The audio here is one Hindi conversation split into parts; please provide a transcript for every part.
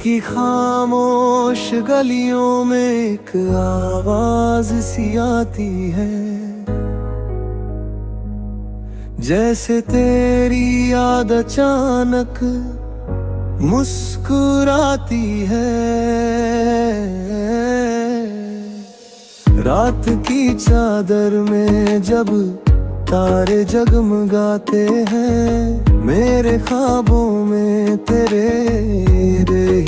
की खामोश गलियों में एक आवाज सी आती है, जैसे तेरी याद अचानक मुस्कुराती है। रात की चादर में जब तारे जगमगाते हैं, मेरे ख्वाबों में तेरे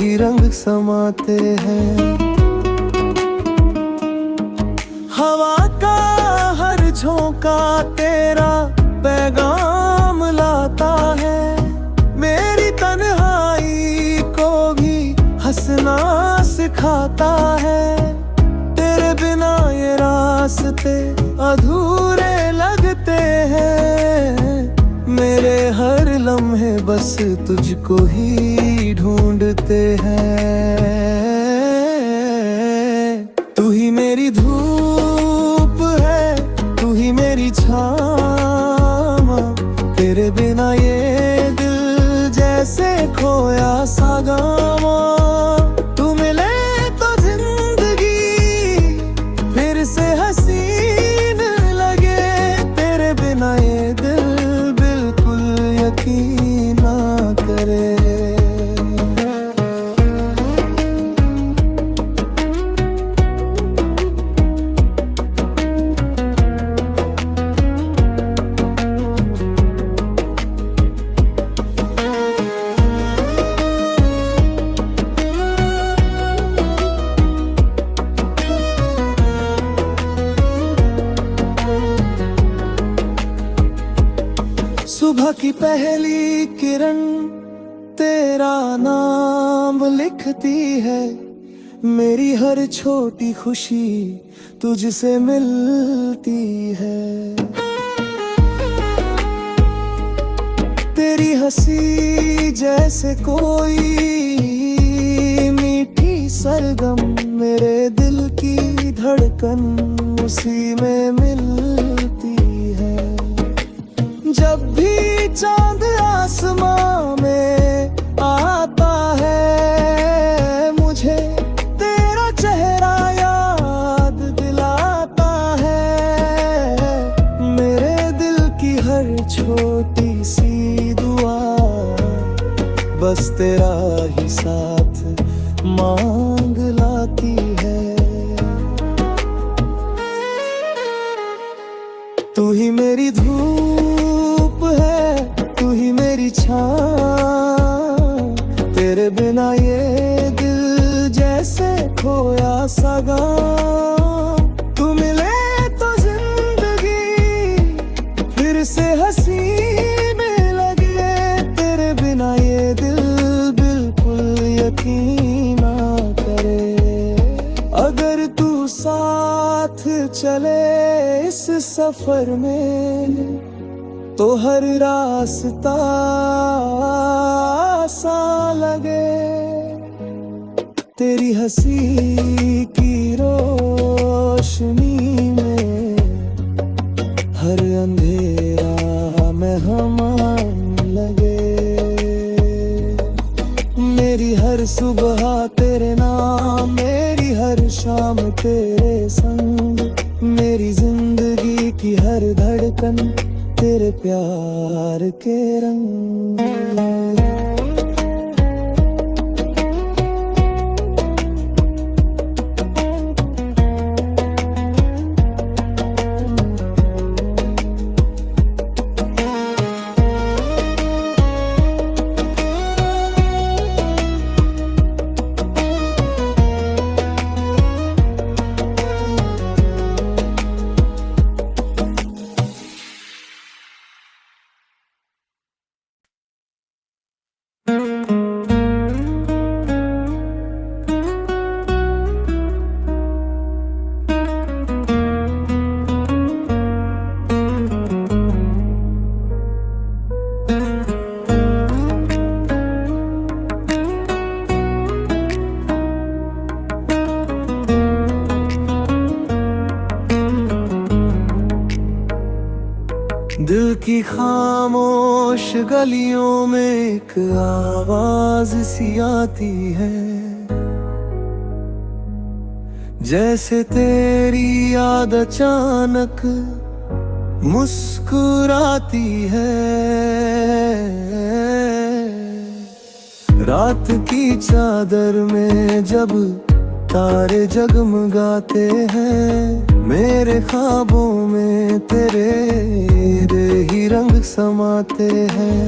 ही रंग समाते हैं। हवा का हर झोंका तेरा पैगाम लाता है, मेरी तन्हाई को भी हंसना सिखाता है। तेरे बिना ये रास्ते अधूरे लगते हैं, मेरे हर लम्हे बस तुझको ही ढूंढते हैं। तू ही मेरी धूप है, तू ही मेरी छाँव, तेरे बिना ये दिल जैसे खोया सा गावा। तू मिले तो जिंदगी फिर से हसीन लगे, तेरे बिना ये दिल बिल्कुल यकीन ना करे। सुबह की पहली किरण तेरा नाम लिखती है, मेरी हर छोटी खुशी तुझसे मिलती है। तेरी हंसी जैसे कोई मीठी सरगम, मेरे दिल की धड़कन उसी में मिलती है। जब भी चांद आसमां में आता है, मुझे तेरा चेहरा याद दिलाता है। मेरे दिल की हर छोटी सी दुआ बस तेरा ही साथ मांग लाती है। तू ही मेरी धूप है, तू ही मेरी छाँव, तेरे बिना ये दिल जैसे खोया सा गाँव। तू मिले तो जिंदगी फिर से हसीन लगे, तेरे बिना ये दिल बिल्कुल यकीन ना करे। अगर तू साथ चले इस सफर में तो हर रास्ता आसान लगे। तेरी हंसी की रोशनी में हर अंधेरा मेहमान लगे। मेरी हर सुबह तेरे नाम, मेरी हर शाम तेरे संग, मेरी जिंदगी की हर धड़कन तेरे प्यार के रंग। दिल की खामोश गलियों में एक आवाज सी आती है, जैसे तेरी याद अचानक मुस्कुराती है। रात की चादर में जब तारे जगमगाते हैं, मेरे ख्वाबों में तेरे ही रंग समाते हैं।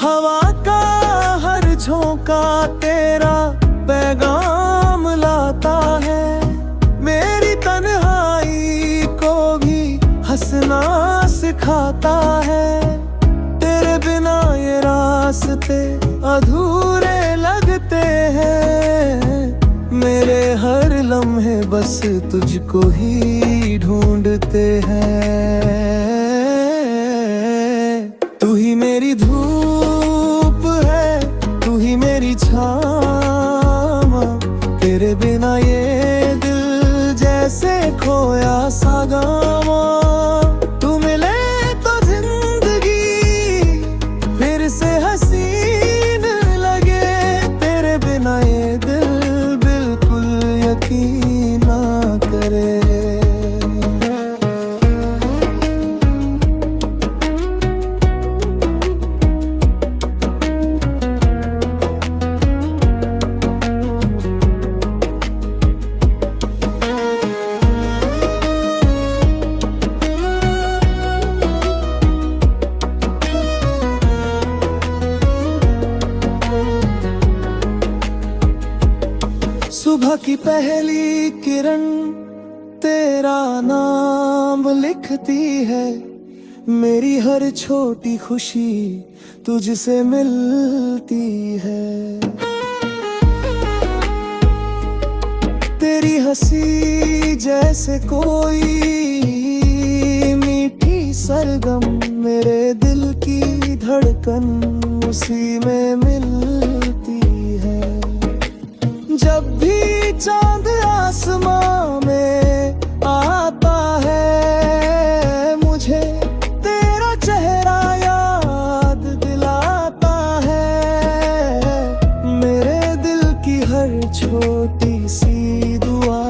हवा का हर झोंका तेरा पैगाम लाता है, मेरी तन्हाई को भी हंसना सिखाता है। तेरे बिना ये रास्ते अधूरे लगते हैं, मेरे हर लम्हे बस तुझको ही ढूंढते हैं। तू ही मेरी धूप है, तू ही मेरी छाँव, तेरे बिना ये दिल जैसे खोया सा गावा। तू मिले तो जिंदगी फिर से हसीन लगे, तेरे बिना ये दिल बिल्कुल यकीन ना करे। सुबह की पहली किरण तेरा नाम लिखती है, मेरी हर छोटी खुशी तुझसे मिलती है। तेरी हंसी जैसे कोई मीठी सरगम, मेरे दिल की धड़कन उसी में मिलती है। जब भी चांद आसमां में आता है, मुझे तेरा चेहरा याद दिलाता है। मेरे दिल की हर छोटी सी दुआ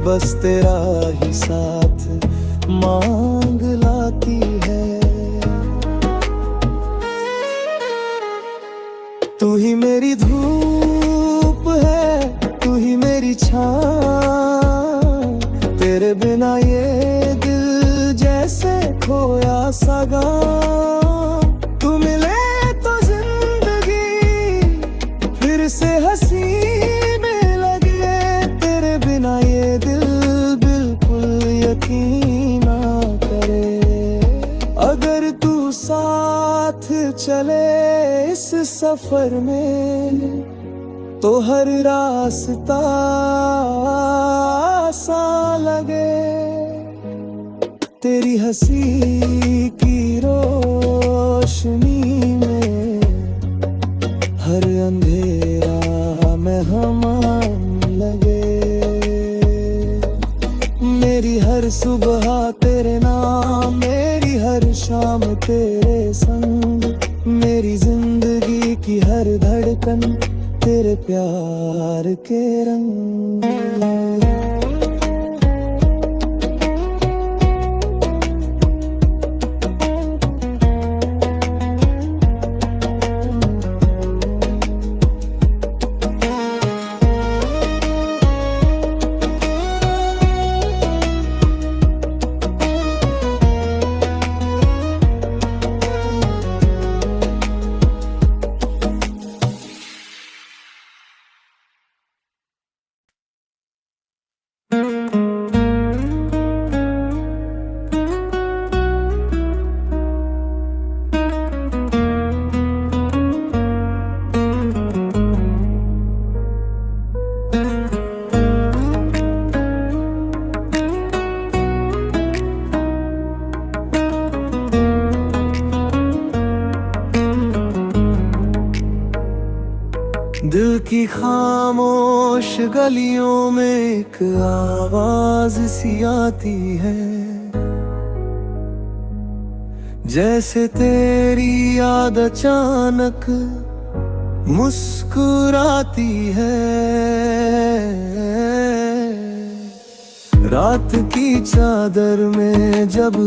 बस तेरा ही साथ मांग लाती है। तू ही मेरी धूप है, तू ही मेरी छाँव, तेरे बिना ये दिल जैसे खोया सा गाँव। तू मिले तो जिंदगी फिर से हसीन लगे, तेरे बिना ये दिल बिल्कुल यकीन ना करे। अगर तू साथ चले इस सफर में तो हर रास्ता सा लगे। तेरी हंसी की रोशनी में हर अंधेरा में हम लगे। मेरी हर सुबह तेरे नाम, मेरी हर शाम तेरे संग, मेरी जिंदगी की हर धड़कन तेरे प्यार के रंग। दिल की खामोश गलियों में एक आवाज सी आती है, जैसे तेरी याद अचानक मुस्कुराती है। रात की चादर में जब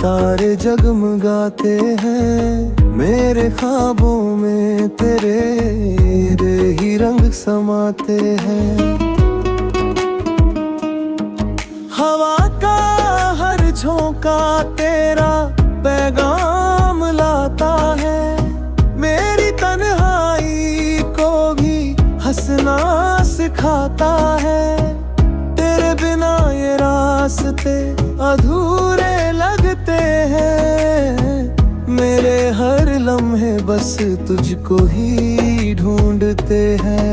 तारे जगमगाते हैं, मेरे ख्वाबों में तेरे ही रंग समाते हैं। हवा का हर झोंका तेरा पैगाम लाता है, मेरी तन्हाई को भी हंसना सिखाता है। तेरे बिना ये रास्ते अधूरे लगते हैं, मेरे हर लम्हे बस तुझको ही ढूंढते हैं।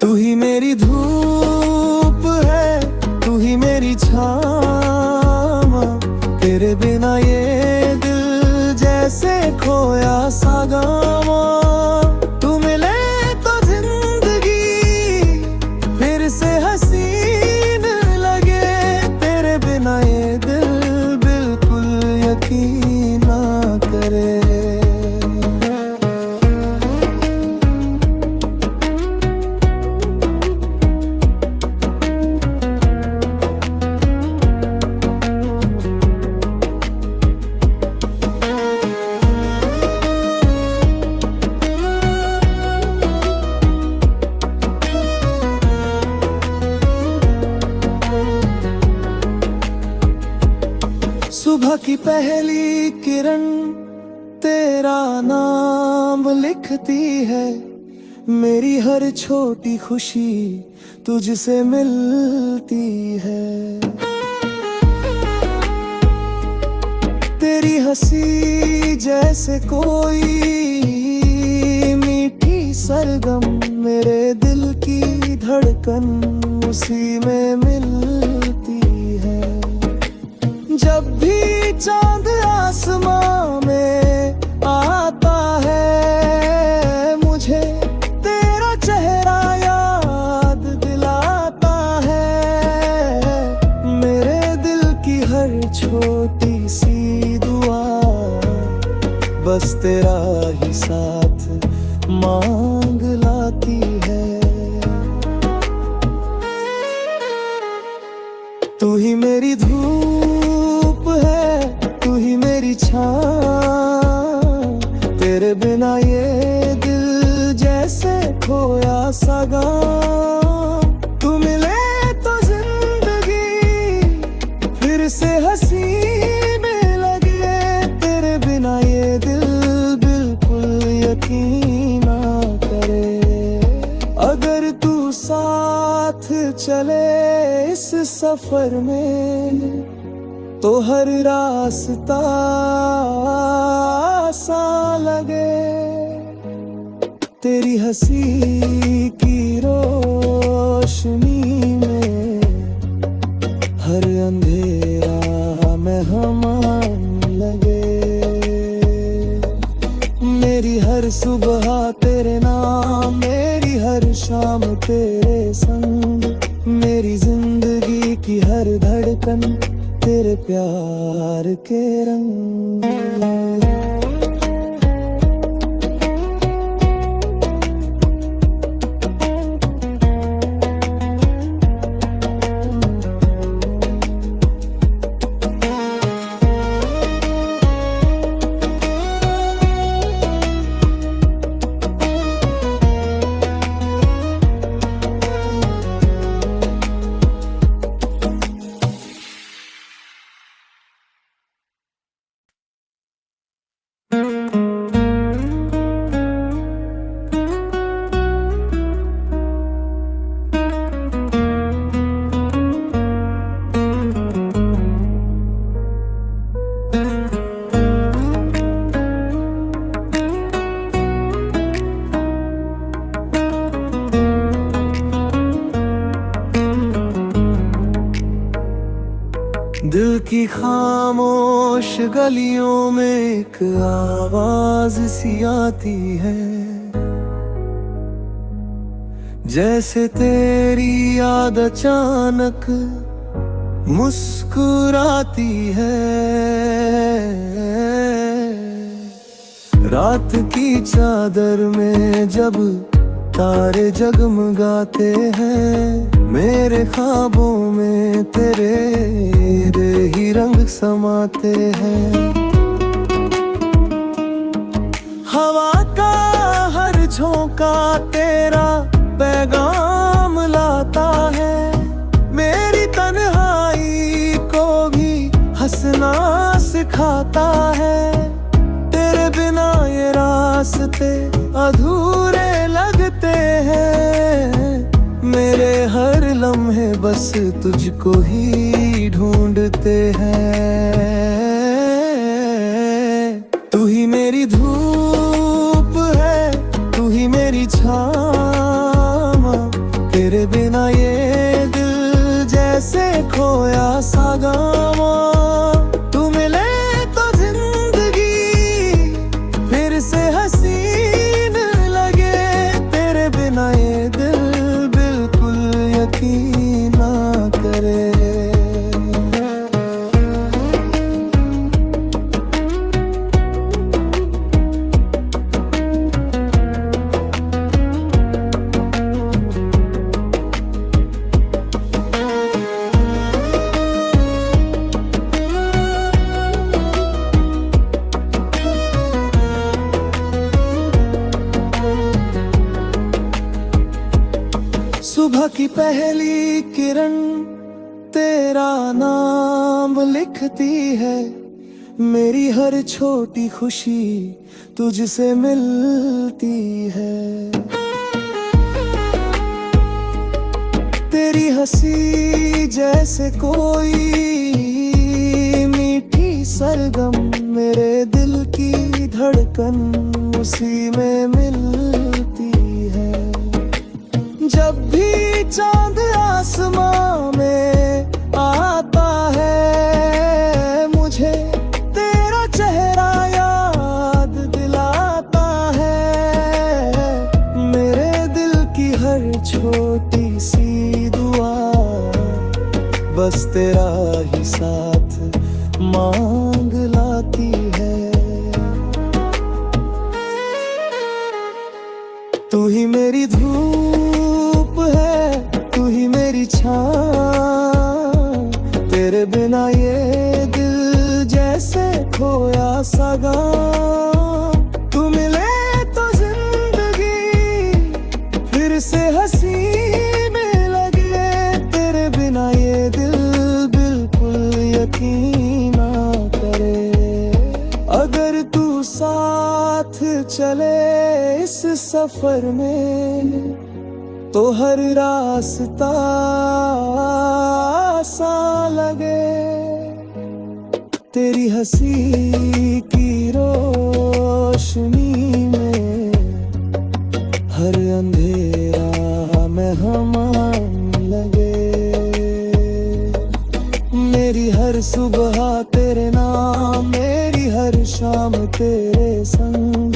तू ही मेरी धूप है, तू ही मेरी छाँव, तेरे बिना ये दिल जैसे खोया सा गावा। तू मिले तो जिंदगी फिर से हसीन लगे, तेरे बिना ये दिल बिल्कुल यकीन ना करे। सुबह की पहली किरण तेरा नाम लिखती है, मेरी हर छोटी खुशी तुझसे मिलती है। तेरी हंसी जैसे कोई मीठी सरगम, मेरे दिल की धड़कन उसी में मिलती है। जब भी चांद आसमां में आता है, मुझे तेरा चेहरा याद दिलाता है। मेरे दिल की हर छोटी सी दुआ बस तेरा ही साथ मांग लाती है। तू ही मेरी धूप है, तू ही मेरी छाँव, तेरे बिना ये दिल जैसे खोया सा गाँव। तू मिले तो जिंदगी फिर से हसीन लगे, तेरे बिना ये दिल बिल्कुल यकीन ना करे। अगर तू साथ चले इस सफर में तो हर रास्ता आसान लगे। तेरी हंसी की रोशनी में हर अंधेरा मेहमान लगे। मेरी हर सुबह तेरे नाम, मेरी हर शाम तेरे संग, मेरी जिंदगी की हर धड़कन तेरे प्यार के रंग। की खामोश गलियों में एक आवाज सी आती है, जैसे तेरी याद अचानक मुस्कुराती है। रात की चादर में जब तारे जगमगाते हैं, मेरे ख्वाबों में तेरे ही रंग समाते हैं। हवा का हर झोंका तेरा पैगाम लाता है, मेरी तन्हाई को भी हंसना सिखाता है। तेरे बिना ये रास्ते अधूरे लगते हैं, मेरे हर लम्हे बस तुझको ही ढूंढते हैं। तू ही मेरी धूप है, तू ही मेरी छाँव, तेरे बिना ये दिल जैसे खोया सा गावा। तू मिले तो जिंदगी फिर से हसीन लगे, तेरे बिना ये दिल बिल्कुल यकीन ना करे। सुबह की पहली किरण तेरा नाम लिखती है, मेरी हर छोटी खुशी तुझसे मिलती है। तेरी हंसी जैसे कोई मीठी सरगम, मेरे दिल की धड़कन उसी में मिलती है। जब भी चांद आसमां में आता है, मुझे तेरा चेहरा याद दिलाता है। मेरे दिल की हर छोटी सी दुआ बस तेरा ही साथ मांग लाती है। तू ही मेरी धूप है, तू ही मेरी छाँव, तेरे बिना ये दिल जैसे खोया सा गाँव। तू मिले तो जिंदगी फिर से हंसी में लगे, तेरे बिना ये दिल बिल्कुल यकीन ना करे। अगर तू साथ चले इस सफर में तो हर रास्ता आसान लगे। तेरी हंसी की रोशनी में हर अंधेरा में हम लगे। मेरी हर सुबह तेरे नाम, मेरी हर शाम तेरे संग,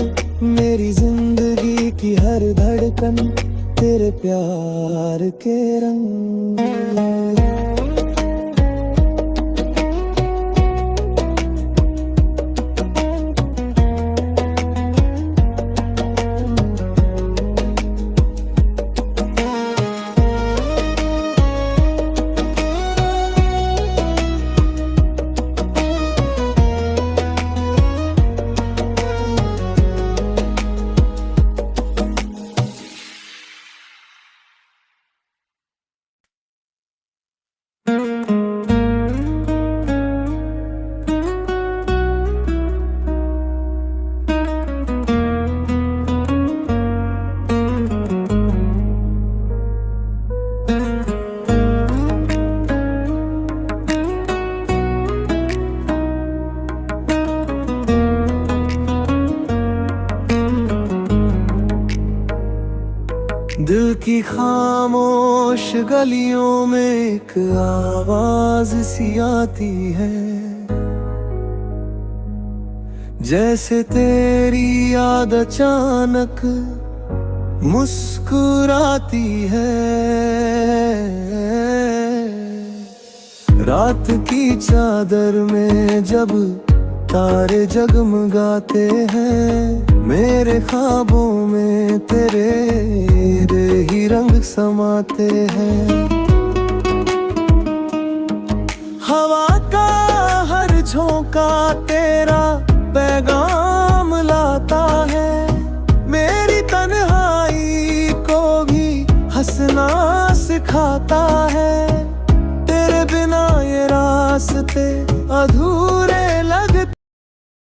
मेरी जिंदगी की हर धड़कन तेरे प्यार के रंग। दिल की खामोश गलियों में एक आवाज सी आती है, जैसे तेरी याद अचानक मुस्कुराती है। रात की चादर में जब तारे जगमगाते हैं, मेरे ख्वाबों में तेरे ही रंग समाते हैं। हवा का हर झोंका तेरा पैगाम